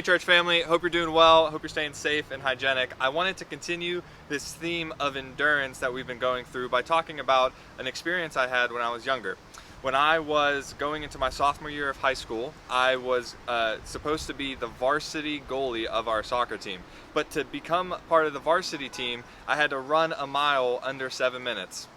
Hey church family, hope you're doing well, hope you're staying safe and hygienic. I wanted to continue this theme of endurance that we've been going through by talking about an experience I had when I was younger. When I was going into my sophomore year of high school, I was supposed to be the varsity goalie of our soccer team. But to become part of the varsity team, I had to run a mile under 7 minutes.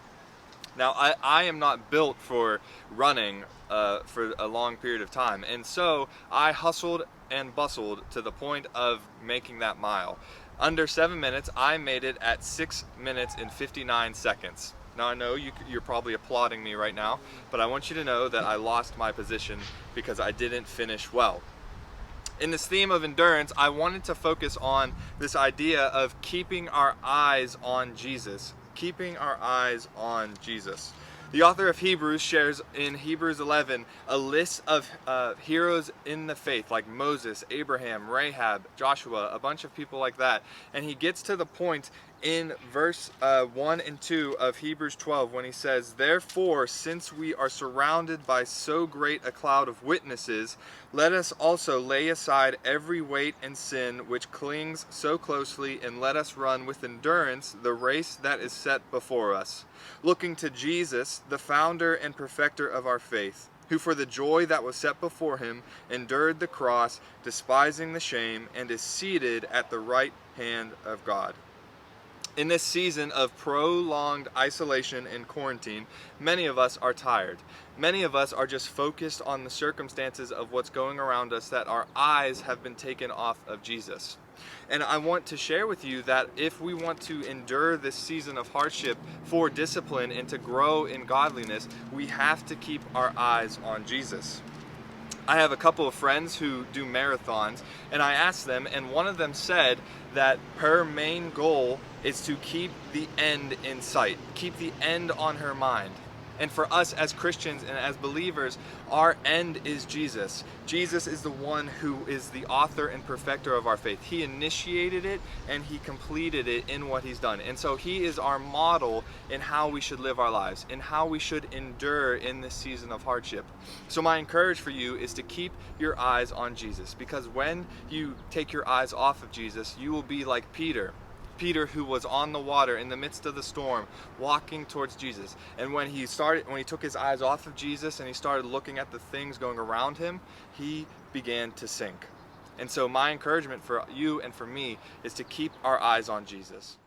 Now, I am not built for running for a long period of time, and so I hustled and bustled to the point of making that mile. Under 7 minutes, I made it at 6 minutes and 59 seconds. Now, I know you're probably applauding me right now, but I want you to know that I lost my position because I didn't finish well. In this theme of endurance, I wanted to focus on this idea of keeping our eyes on Jesus. Keeping our eyes on Jesus. The author of Hebrews shares in Hebrews 11 a list of heroes in the faith like Moses, Abraham, Rahab, Joshua, a bunch of people like that. And he gets to the point in verse 1 and 2 of Hebrews 12 when he says, "Therefore, since we are surrounded by so great a cloud of witnesses, let us also lay aside every weight and sin which clings so closely, and let us run with endurance the race that is set before us, looking to Jesus, the founder and perfecter of our faith, who for the joy that was set before him endured the cross, despising the shame, and is seated at the right hand of God." In this season of prolonged isolation and quarantine, many of us are tired. Many of us are just focused on the circumstances of what's going around us, that our eyes have been taken off of Jesus. And I want to share with you that if we want to endure this season of hardship for discipline and to grow in godliness, we have to keep our eyes on Jesus. I have a couple of friends who do marathons, and I asked them, and one of them said that her main goal is to keep the end in sight, keep the end on her mind. And for us as Christians and as believers, our end is Jesus. Jesus is the one who is the author and perfecter of our faith. He initiated it and he completed it in what he's done. And so he is our model in how we should live our lives, in how we should endure in this season of hardship. So my encouragement for you is to keep your eyes on Jesus, because when you take your eyes off of Jesus, you will be like Peter, who was on the water in the midst of the storm, walking towards Jesus. And when he took his eyes off of Jesus and he started looking at the things going around him, he began to sink. And so my encouragement for you and for me is to keep our eyes on Jesus.